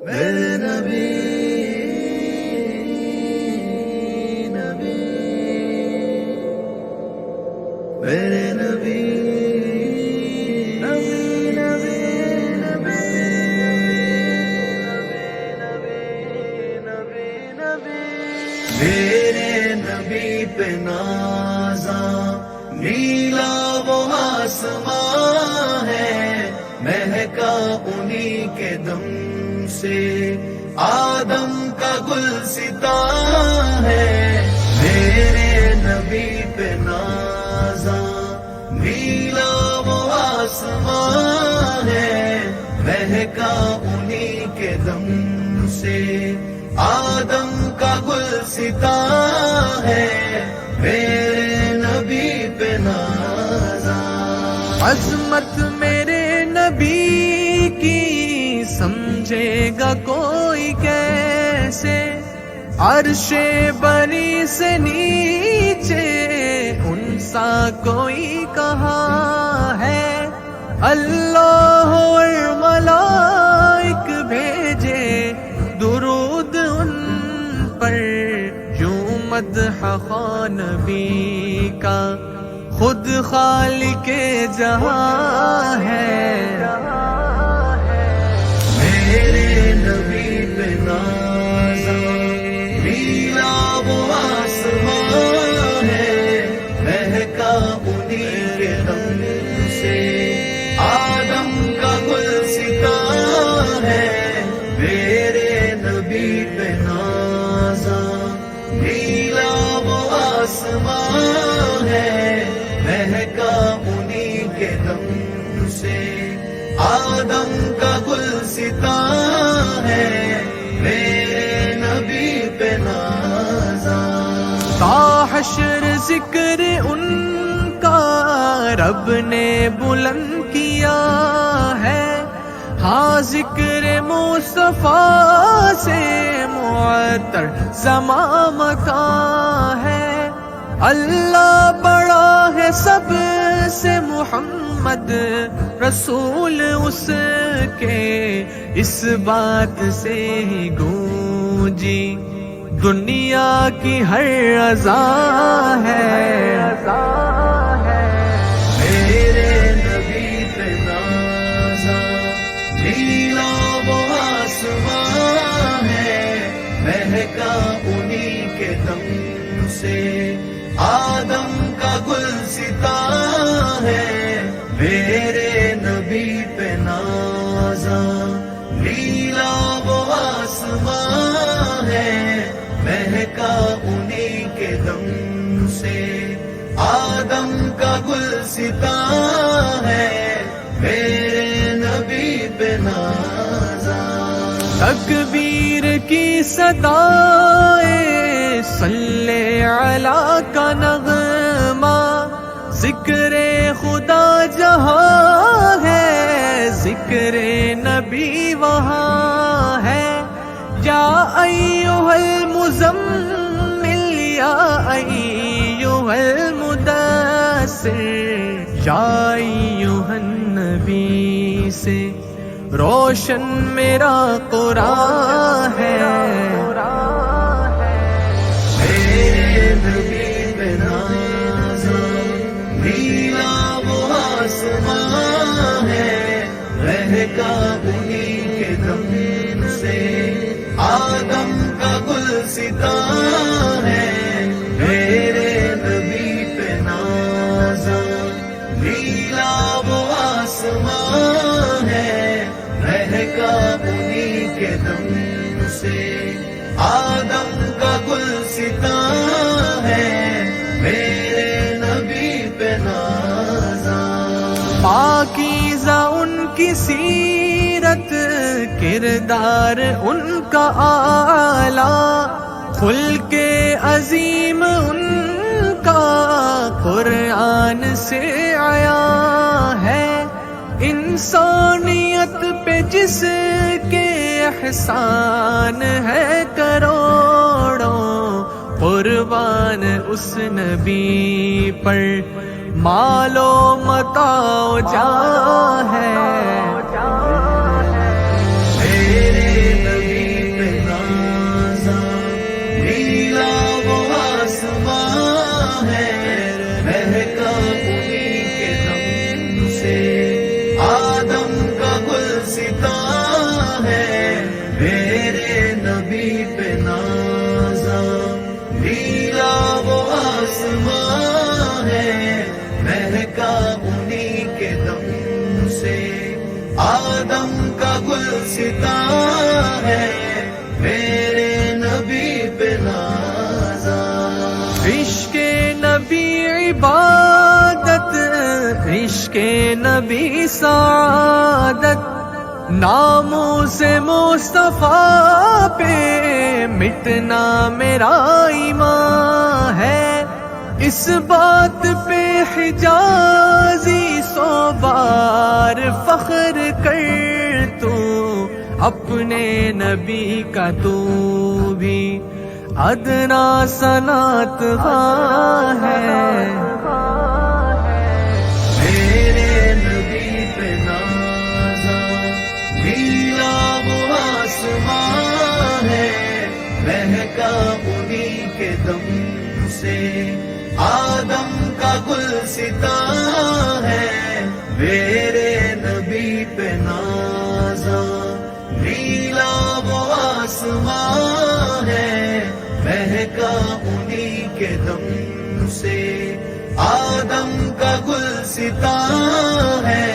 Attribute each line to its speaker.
Speaker 1: میرے نبی نبی میرے نبی نبی نبی نبی نبی نبی میرے نبی پہ نازاں نیلا وہ آسمان ہے، مہکا انہی کے دم سے آدم کا گلستان ہے۔ میرے نبی پہ نازاں نیلا وہ آسمان ہے، مہکا انہی کے دم سے آدم کا گلستان ہے۔ میرے نبی پہ نازاں
Speaker 2: عظمت میرے نبی کی سمجھے گا کوئی کیسے، عرش بری سے نیچے ان سا کوئی کہاں ہے۔ اللہ اور ملائک بھیجے درود ان پر، یوں مدح خواہ نبی کا خود خالق جہاں ہے۔
Speaker 1: میرے نبی پہ نازاں نیلا وہ آسمان ہے، مہکا انہی کے دم سے آدم کا گلستان ہے۔ میرے نبی پہ نازاں نیلا وہ آسمان ہے، مہکا انہی کے دم سے آدم کا گلستان ہے۔ میرے نبی پہ نازاں
Speaker 2: تا حشر ذکر ان کا رب نے بلند کیا ہے، ہاں ذکر مصطفیٰ سے معطر زمان مکان ہے۔ اللہ بڑا ہے سب سے، محمد رسول اس کے، اس بات سے ہی گونجی دنیا کی ہر اذان ہے۔
Speaker 1: میرے نبی پہ نازاں نیلا وہ آسمان ہے، مہکا انہی کے دم سے آدم کا گلستان ہے۔ میرے نبی پہ نازاں نیلا وہ آسمان ہے، مہکا انہی کے دم سے آدم کا گلستان ہے۔ میرے نبی پہ نازاں
Speaker 2: تکبیر کی صدائے صلی علی کا نغمہ، ذکر خدا جہاں ہے، ذکر نبی وہاں ہے۔ یا ایھا المزمل یا ایھا المدثر، یا ایھا النبی سے روشن میرا قرآن ہے۔
Speaker 1: میرے نبی پہ نازاں نیلا وہ آسمان ہے، مہکا انہی کے دم سے آدم کا گلستان ہے۔ میرے نبی پہ نازاں نیلا وہ آسمان ہے، مہکا انہی کے دم سے آدم کا گلستان ہے۔ میرے نبی پہ نازاں
Speaker 2: پاکیزہ ان کی سیرت، کردار ان کا اعلیٰ، خلق عظیم ان کا قرآن سے عیاں ہے۔ انسانیت پہ جس کے احسان ہے کروڑوں، قربان اس نبی پر مال و متاع جاں ہے۔
Speaker 1: میرے نبی مہکا انہی کے دم سے، آدم کا گلستاں ہے میرے نبی پہ نازا۔
Speaker 2: عشق نبی عبادت، عشق نبی سعادت، ناموں سے مصطفیٰ پہ مٹنا میرا ایمان ہے۔ اس بات پہ حجازی 100 بار فخر کر تو، اپنے نبی کا تو بھی ادنا صنعت خواہ ہے۔
Speaker 1: میرے نبی پہ نازا، نیلا وہ آسمان ہے مہکا انہی کے دم سے، آدم کا گلستاں ہے میرے نبی پہ نازا، نیلا وہ آسمان ہے مہکا انہی کے دم سے، آدم کا گلستاں ہے